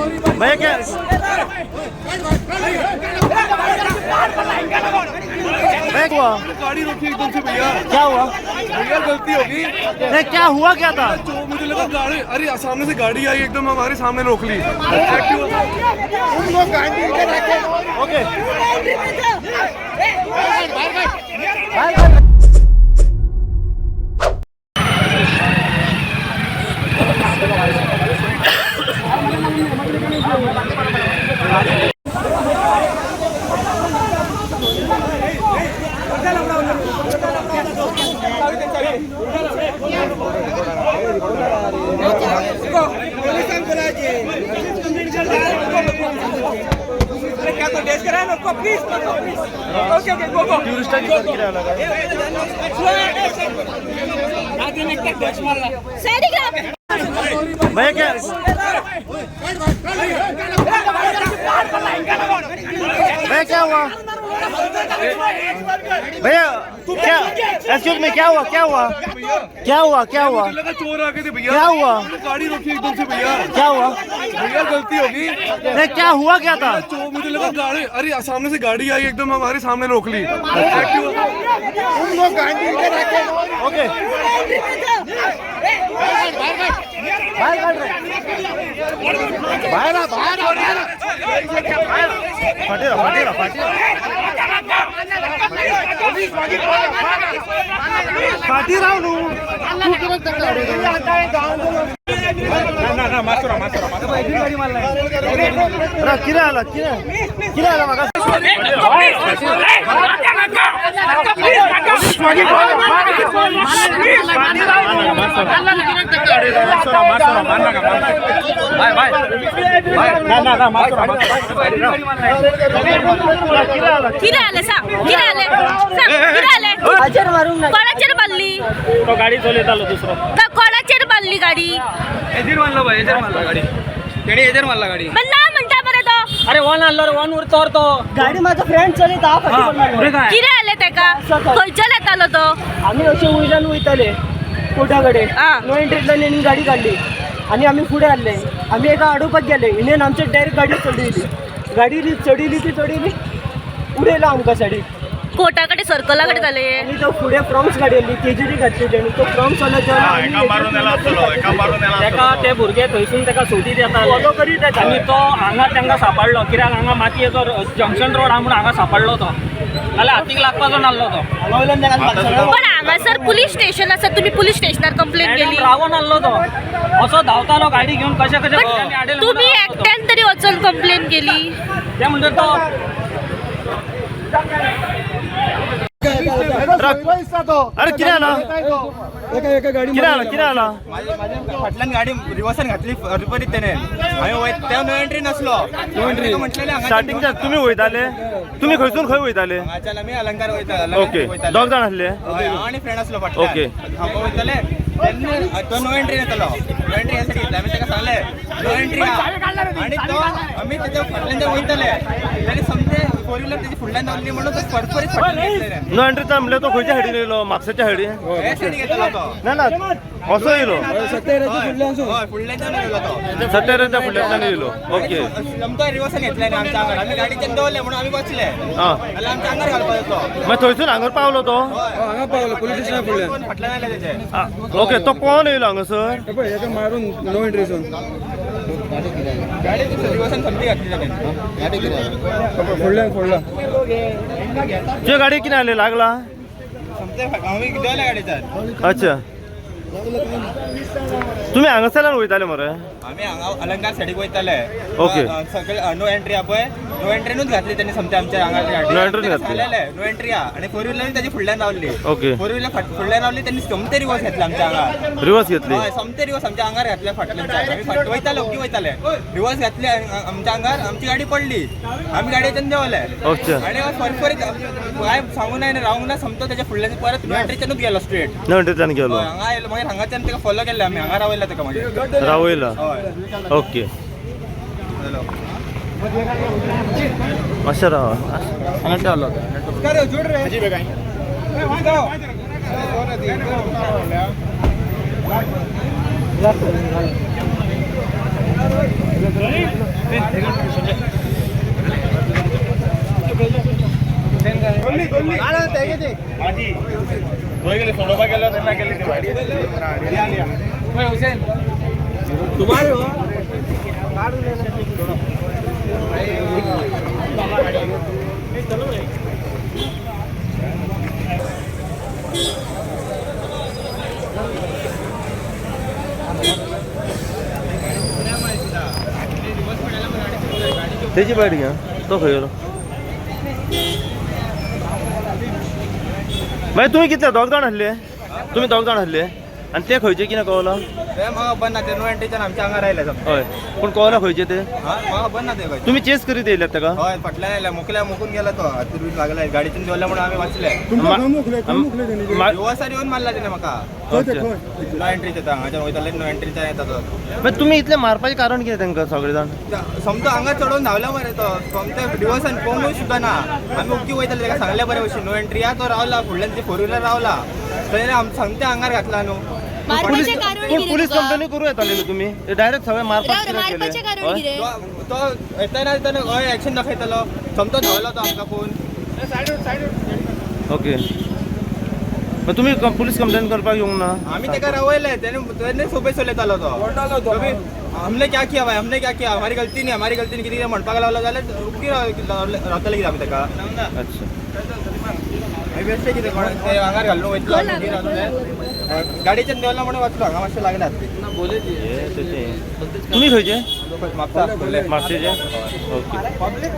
भैया क्या हुआ? गाड़ी रोकी एकदम से भैया। क्या हुआ भैया गलती होगी। नहीं, क्या हुआ क्या था? जो मुझे लगा गाड़ी, अरे सामने से गाड़ी आई एकदम हमारे सामने रोक ली। ओके भैया क्या भैया क्या हुआ? भैया क्या एक्सक्यूज मी, क्या हुआ? क्या हुआ? क्या हुआ? क्या हुआ? मुझे लगा चोर आ गए थे भैया। क्या हुआ? गाड़ी रोकी एकदम से भैया। क्या हुआ? भैया गलती होगी। नहीं, क्या हुआ क्या था? जो मुझे लगा गाड़ी, अरे सामने से गाड़ी आई एकदम हमारे सामने रोक ली। ओके फाटी राव किरा आला किरा आला मागा तो गाडी चलत आलो दुसरो कोणाचेर बांधली गाडी? एजर मारला भाई, एजर मारला गाडी तेणी एजर मारला गाडी। पण ना म्हणता बरं तो अरे वन आणलो रे, वन वर चोर तो गाडी माझा फ्रेंड चलित पुढे काय किरे आले तेका खंयच्यान येतालो तो? आम्ही असे वयल्यान वयताले कोटाकडे नो एंट्रीतल्यान यांनी गाडी काढली आणि आम्ही पुढे आले. आम्ही एका आडोपात गेले, हिने आमच्या डायरेक्ट गाडी चढवली चढवली पुढे येला आमका साडी कोटाकडे सर्कलाकडे झाले. आणि तो पुढे फ्रॉम्स गाडी आली तेजरी घातली त्यांनी तो फ्रॉम्स आला तेका ते भुरगे थंयसून तेका सोदी देता फॉलो करीत येता. आणि तो हांगा तांकां सापडलो कित्याक हांगा मातयेचो जंक्शन रोड हा म्हणून हांगा सापडलो तो जाल्यार हातीक लागपाचो नासलो तो. पण हांगासर पुलीस स्टेशन आसा, तुम्ही पुलीस स्टेशनार कंप्लेंट केली? रावून आणलो तो असो धांवतालो गाडी घेऊन कशा पण तुम्ही एकट्यान तरी वचून कंप्लेंट केली? ते म्हणजे तो अरे किरा आला किरा आला फाटल्यान गाडी रिवर्सान घातली रिपरीत त्याने तेव्हा नो एंट्री नसलो म्हटलेले स्टार्टिंगच्या तुम्ही वयताले, तुम्ही खंयसून खंय वयताले? आम्ही अलंकार वयता. ओके, दोग जाण आसले आणि फ्रेंड असलो ओके. हांगा वयताले तो नो एंट्री येतलो. नो एंट्री यासाठी घेतला आम्ही ताका सांगले नो एंट्री आणि तो आम्ही त्याच्या फाटल्यान वयताले त्याने समजे फोर व्हीलर त्याची फुडल्यान धावली म्हणून तो परपरीत फाटल्यान नो एंट्रीचा म्हणल्यार तो खंयच्या सायडीन येयलो? म्हापशेच्या सायडीन? हे सायडी घेतलो तो. ना असो येयलो फुडल्यान येयलो तो. सत्याच्या फुडल्यान येयलो. ओके आमकां रिवर्सान घेतले न्ही आमच्या आंगार. आम्ही गाडीच्यान दवरले म्हणून आम्ही बसले हां, जाल्यार आमच्या आंगार घालपाक येतो. मागीर थंयसून हांगर पावलो तो? हांगा पावलो पुलीस स्टेशना फुडल्यान फाटल्यान आयले तेचे. ओके, तो कोण येयलो हांगासर? मारून नो एंट्रीसून गाडी रिवर्सान समजी घातली ताणें. फोडला तुझ्या गाडी कितें आले लागला? समजे आम्ही देवल्या गाडीच्यान. अच्छा, तुम्ही हांगासरल्यान वयताले मरे? आम्ही हांगा अलंकार सायडीक वयताले. ओके. सगळे नो एंट्री हा पळय, नो एंट्रीनूच घातली त्यांनी समजे आमच्या हांगा गाडी. नो एंट्रीन घातली. नो एंट्री हा आणि फोर व्हीलर त्याची फुडल्यान रावली. ओके. फोर व्हीलर फुडल्यान रावली त्यांनी समते रिवर्स घेतला आमच्या हांगा. रिवर्स घेतली? हय, समते रिवर्स आमच्या आंगार घातल्या फाटल्यान. आम्ही वयताले ओके वयताले रिवर्स घातली आमच्या आंगार. आमची गाडी पडली, आम्ही गाडयेच्यान देवले अच्छा. आणि परपरीत काय सांगू नाही रावंक ना समतो त्याच्या फुडल्यान परत नो एंट्रीच्यानूच गेलो स्ट्रेट. नो एंट्रीच्यान गेलो. हांगा आयलो मागीर हांगाच्यान ताका फॉलो केले आम्ही. हांगा रावयला ताका मागीर रावयला. हय. ओके, मातशें राव हांगा देवलो. काय त्याची बाईट घ्या तो खंय गेलो मागीर तुम्ही कितले दोग जाण आहले तुम्ही दोग जाण आहले आणि ते खंयचे कितें कळला ते म्हाका बंद ना ते नो एंट्रीच्यान आमच्या हांगा रायले हय पूण कळला खंयचे ते म्हाका बंद ना ते तुम्ही चेस करीत येयल्यात ताका हय फाटल्यान आयल्या मुकल्या मुकून गेला तो हातीर बीन लागला गाडीतून देवल्या म्हणून आम्ही वाचले दिवसार येऊन मारला त्याने म्हाका नो एंट्रीच्या हांगाच्यान वयताले नो एंट्रीच्या येता तो तुम्ही इतले मारपाचें कारण कितें तांकां सगळे जाण समतो हांगा चढून धांवला मरे तो समते दिवसान पळोवंक सुद्दां ना आमी उगी वयताले ताका सांगल्या बरे भशेन नो एंट्री या तो रावला फुडल्यान ती फोर व्हिलर रावला थंय समते आंगार घातला न्हू पुलीस कंप्लेनी करूं येताले न्हू तुम्ही डायरेक्ट सगळे मारपाक मारपाचें कारण कितें? तो येताना येताना हय एक्शन दाखयतालो समतो धांवलो तो आमकां पळोवन ओके मग तुम्ही पुलीस कंप्लेन करपाक येवंक ना आम्ही तेका रावयले तेने सोबे चलयतालो तो कभी हमने क्या किया भाई हमने क्या किया हमारी गलती नहीं कितें म्हणपाक लागलो जाल्यार उगी रावतले कितें आमी तेका अच्छा बेश्टे कितें कोण ते आंगार घालून वयतलो उगी रावतले गाडीच्यान देवला म्हणून वाचलो हांगा मातशें लागल्यात हे तशें तुम्ही खंयचे म्हापसा म्हापशेचे ओके